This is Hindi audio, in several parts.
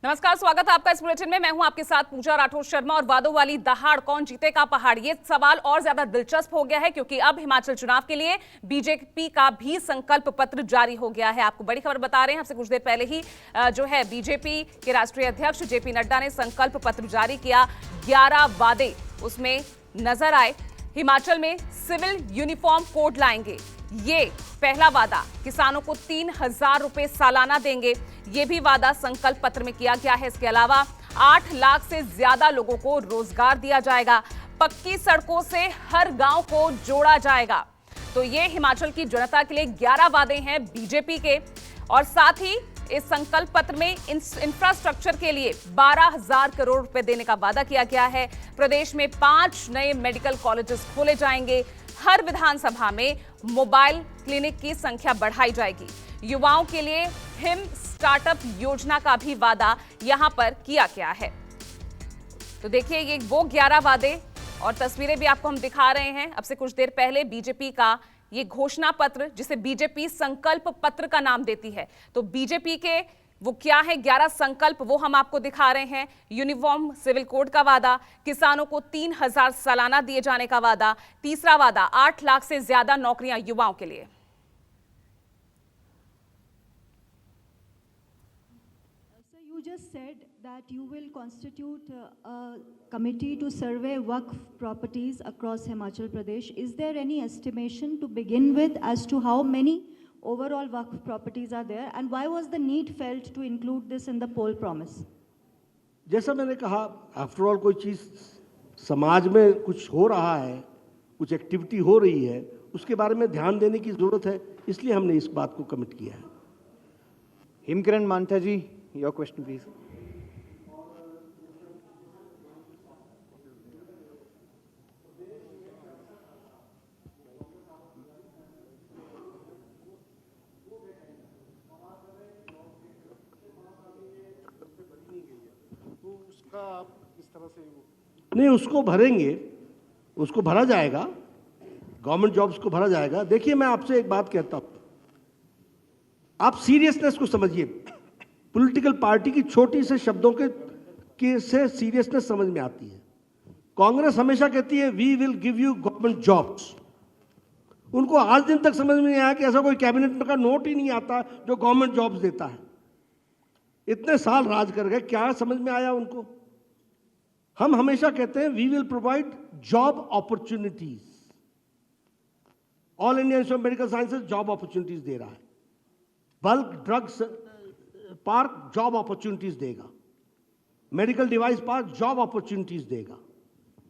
नमस्कार, स्वागत है आपका इस बुलेटिन में। मैं हूं आपके साथ पूजा राठौर शर्मा। और वादों वाली दहाड़, कौन जीतेगा पहाड़, ये सवाल और ज्यादा दिलचस्प हो गया है क्योंकि अब हिमाचल चुनाव के लिए बीजेपी का भी संकल्प पत्र जारी हो गया है। आपको बड़ी खबर बता रहे हैं, हमसे कुछ देर पहले ही जो है बीजेपी के राष्ट्रीय अध्यक्ष जेपी नड्डा ने संकल्प पत्र जारी किया। 11 वादे उसमें नजर आए। हिमाचल में सिविल यूनिफॉर्म कोड लाएंगे, ये पहला वादा। किसानों को 3,000 रुपए सालाना देंगे, ये भी वादा संकल्प पत्र में किया गया है। इसके अलावा 8 लाख से ज्यादा लोगों को रोजगार दिया जाएगा। पक्की सड़कों से हर गांव को जोड़ा जाएगा। तो ये हिमाचल की जनता के लिए 11 वादे हैं बीजेपी के। और साथ ही इस संकल्प पत्र में इंफ्रास्ट्रक्चर के लिए 12,000 करोड़ रुपए देने का वादा किया गया है। प्रदेश में 5 नए मेडिकल कॉलेजेस खोले जाएंगे। हर विधानसभा में मोबाइल क्लिनिक की संख्या बढ़ाई जाएगी। युवाओं के लिए हिम स्टार्टअप योजना का भी वादा यहां पर किया गया है। तो देखिए, ये वो 11 वादे और तस्वीरें भी आपको हम दिखा रहे हैं। अब से कुछ देर पहले बीजेपी का ये घोषणा पत्र, जिसे बीजेपी संकल्प पत्र का नाम देती है, तो बीजेपी के वो क्या है 11 संकल्प, वो हम आपको दिखा रहे हैं। यूनिफॉर्म सिविल कोड का वादा, किसानों को 3,000 सालाना दिए जाने का वादा, तीसरा वादा 8 लाख से ज्यादा नौकरियां युवाओं के लिए। You just said that you will constitute a committee to survey Waqf properties across Himachal Pradesh. Is there any estimation to begin with as to how many overall Waqf properties are there, and why was the need felt to include this in the poll promise? जैसा मैंने कहा, आफ्टर ऑल कोई चीज़ समाज में कुछ हो रहा है, कुछ एक्टिविटी हो रही है, उसके बारे में ध्यान देने की ज़रूरत है, इसलिए हमने इस बात को कमिट किया है। हिमकिरण मांटा जी, योर क्वेश्चन प्लीज। नहीं, उसको भरेंगे, उसको भरा जाएगा, गवर्नमेंट जॉब्स को भरा जाएगा। देखिए, मैं आपसे एक बात कहता हूं, आप सीरियसनेस को समझिए। पॉलिटिकल पार्टी की छोटी से शब्दों के से सीरियसनेस समझ में आती है। कांग्रेस हमेशा कहती है we will give you government jobs. उनको आज दिन तक समझ में नहीं आया कि ऐसा कोई कैबिनेट का नोट ही नहीं आता जो गवर्नमेंट जॉब्स देता है। इतने साल राज कर गए, क्या समझ में आया उनको? हम हमेशा कहते हैं we will provide job opportunities. All India Institute of Medical Sciences job opportunities दे रहा है। Bulk drugs park job opportunities देगा। Medical device park job opportunities देगा।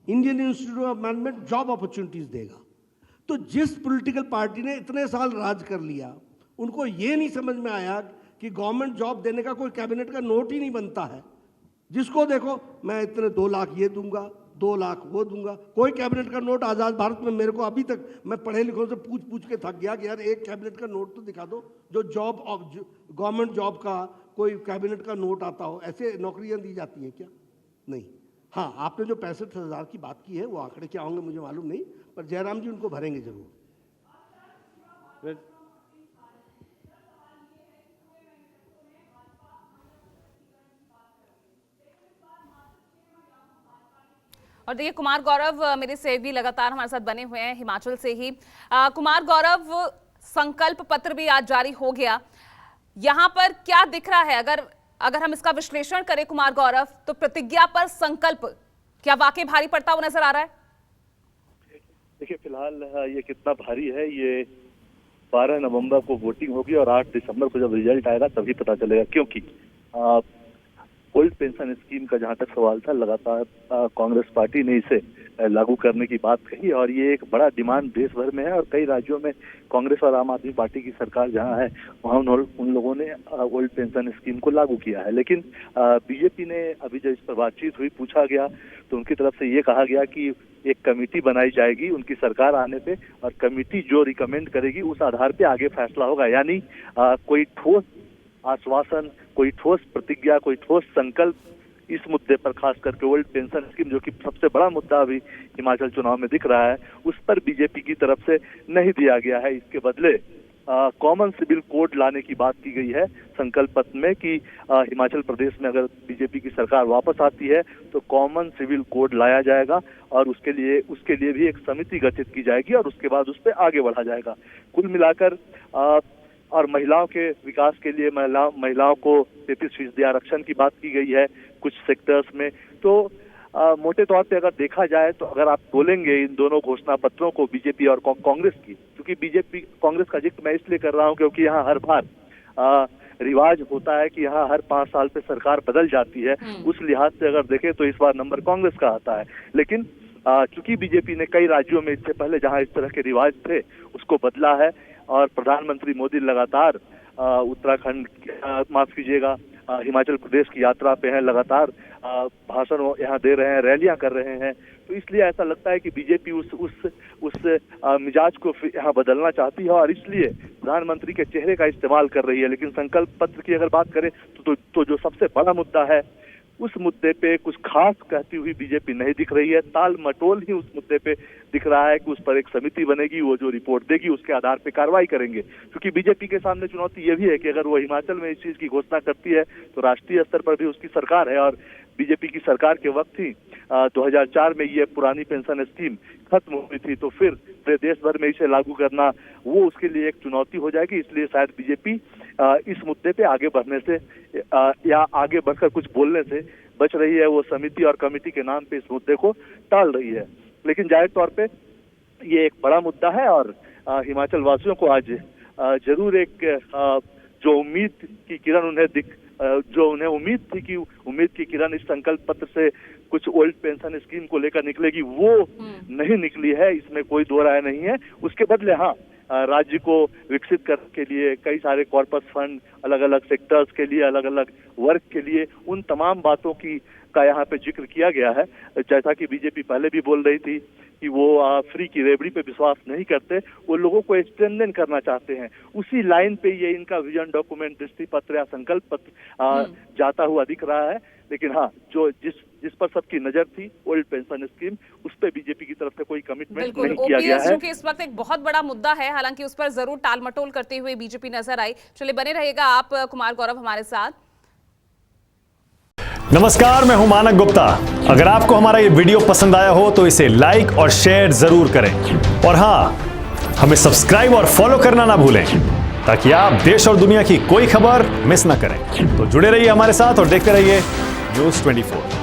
Indian Institute of Management job opportunities देगा। तो जिस पॉलिटिकल पार्टी ने इतने साल राज कर लिया, उनको यह नहीं समझ में आया कि गवर्नमेंट जॉब देने का कोई कैबिनेट का नोट ही नहीं बनता है। जिसको देखो मैं इतने 2 लाख ये दूंगा, 2 लाख वो दूंगा। कोई कैबिनेट का नोट आज़ाद भारत में मेरे को अभी तक, मैं पढ़े लिखों से पूछ पूछ के थक गया कि यार एक कैबिनेट का नोट तो दिखा दो जो गवर्नमेंट जॉब का कोई कैबिनेट का नोट आता हो। ऐसे नौकरियां दी जाती हैं क्या? नहीं। हाँ, आपने जो 65,000 की बात की है वो आंकड़े क्या होंगे मुझे मालूम नहीं, पर जयराम जी उनको भरेंगे जरूर। और देखिए, कुमार गौरव मेरे से भी लगातार हमारे साथ बने हुए हैं हिमाचल से ही। कुमार गौरव, संकल्प पत्र भी आज जारी हो गया, यहां पर क्या दिख रहा है? अगर हम इसका विश्लेषण करें कुमार गौरव, तो प्रतिज्ञा पर संकल्प क्या वाकई भारी पड़ता हुआ नजर आ रहा है? देखिए, फिलहाल ये कितना भारी है, ये 12 नवंबर को वोटिंग होगी और 8 दिसंबर को जब रिजल्ट आएगा तभी पता चलेगा। क्योंकि ओल्ड पेंशन स्कीम का जहां तक सवाल था, लगातार कांग्रेस पार्टी ने इसे लागू करने की बात कही और ये एक बड़ा डिमांड देश भर में है। और कई राज्यों में कांग्रेस और आम आदमी पार्टी की सरकार जहां है वहां उन लोगों ने ओल्ड पेंशन स्कीम को लागू किया है। लेकिन बीजेपी ने अभी जब इस पर बातचीत हुई, पूछा गया, तो उनकी तरफ से ये कहा गया कि एक कमेटी बनाई जाएगी उनकी सरकार आने पे, और कमेटी जो रिकमेंड करेगी उस आधार पे आगे फैसला होगा। यानी कोई ठोस आश्वासन, कोई ठोस प्रतिज्ञा, कोई ठोस संकल्प इस मुद्दे पर, खास करके ओल्ड पेंशन स्कीम जो कि सबसे बड़ा मुद्दा अभी हिमाचल चुनाव में दिख रहा है, उस पर बीजेपी की तरफ से नहीं दिया गया है। इसके बदले कॉमन सिविल कोड लाने की बात की गई है संकल्प पत्र में कि हिमाचल प्रदेश में अगर बीजेपी की सरकार वापस आती है तो कॉमन सिविल कोड लाया जाएगा और उसके लिए भी एक समिति गठित की जाएगी और उसके बाद उस पर आगे बढ़ा जाएगा। कुल मिलाकर और महिलाओं के विकास के लिए महिलाओं को 33% आरक्षण की बात की गई है कुछ सेक्टर्स में। तो मोटे तौर पे अगर देखा जाए तो अगर आप बोलेंगे इन दोनों घोषणा पत्रों को बीजेपी और कांग्रेस की, क्योंकि बीजेपी कांग्रेस का जिक्र मैं इसलिए कर रहा हूं क्योंकि यहाँ हर बार रिवाज होता है कि यहाँ हर 5 साल पे सरकार बदल जाती है। उस लिहाज से अगर देखें तो इस बार नंबर कांग्रेस का आता है, लेकिन चूंकि बीजेपी ने कई राज्यों में इससे पहले जहां इस तरह के रिवाज थे उसको बदला है और प्रधानमंत्री मोदी लगातार उत्तराखंड माफ कीजिएगा हिमाचल प्रदेश की यात्रा पे हैं, लगातार भाषण यहाँ दे रहे हैं, रैलियां कर रहे हैं, तो इसलिए ऐसा लगता है कि बीजेपी उस मिजाज को यहाँ बदलना चाहती है और इसलिए प्रधानमंत्री के चेहरे का इस्तेमाल कर रही है। लेकिन संकल्प पत्र की अगर बात करें तो जो सबसे बड़ा मुद्दा है उस मुद्दे पे कुछ खास कहती हुई बीजेपी नहीं दिख रही है। ताल मटोल ही उस मुद्दे पे दिख रहा है कि उस पर एक समिति बनेगी, वो जो रिपोर्ट देगी उसके आधार पे कार्रवाई करेंगे। क्योंकि बीजेपी के सामने चुनौती ये भी है कि अगर वो हिमाचल में इस चीज की घोषणा करती है तो राष्ट्रीय स्तर पर भी उसकी सरकार है और बीजेपी की सरकार के वक्त ही 2004 में ये पुरानी पेंशन स्कीम खत्म हुई थी, तो फिर पूरे देश भर में इसे लागू करना वो उसके लिए एक चुनौती हो जाएगी। इसलिए शायद बीजेपी इस मुद्दे पे आगे बढ़ने से या आगे बढ़कर कुछ बोलने से बच रही है। वो समिति और कमेटी के नाम पे इस मुद्दे को टाल रही है। लेकिन जाहिर तौर पे ये एक बड़ा मुद्दा है और हिमाचल वासियों को आज जरूर एक जो उम्मीद की किरण उन्हें उम्मीद थी कि उम्मीद की किरण इस संकल्प पत्र से कुछ ओल्ड पेंशन स्कीम को लेकर निकलेगी, वो नहीं निकली है, इसमें कोई दो राय नहीं है। उसके बदले हाँ राज्य को विकसित करने के लिए कई सारे कॉर्पस फंड अलग अलग सेक्टर्स के लिए, अलग अलग वर्ग के लिए, उन तमाम बातों का यहाँ पे जिक्र किया गया है। जैसा कि बीजेपी पहले भी बोल रही थी कि वो फ्री की रेवड़ी पे विश्वास नहीं करते, वो लोगों को स्ट्रेंथन करना चाहते हैं। उसी लाइन पे ये इनका विजन डॉक्यूमेंट, दृष्टि पत्र या संकल्प पत्र जाता हुआ दिख रहा है। लेकिन हाँ, जो जिस पर सबकी नजर थी ओल्ड पेंशन स्कीम, उस पे बीजेपी की तरफ से कोई कमिटमेंट नहीं किया गया है। क्योंकि इस वक्त एक बहुत बड़ा मुद्दा है, हालांकि उस पर जरूर टाल मटोल करते हुए बीजेपी नजर आई। चलिए बने रहिएगा आप कुमार गौरव हमारे साथ। नमस्कार, मैं हूं मानक गुप्ता। अगर आपको हमारा ये वीडियो पसंद आया हो तो इसे लाइक और शेयर जरूर करें और हाँ, हमें सब्सक्राइब और फॉलो करना ना भूलें ताकि आप देश और दुनिया की कोई खबर मिस ना करें। तो जुड़े रहिए हमारे साथ और देखते रहिए News 24।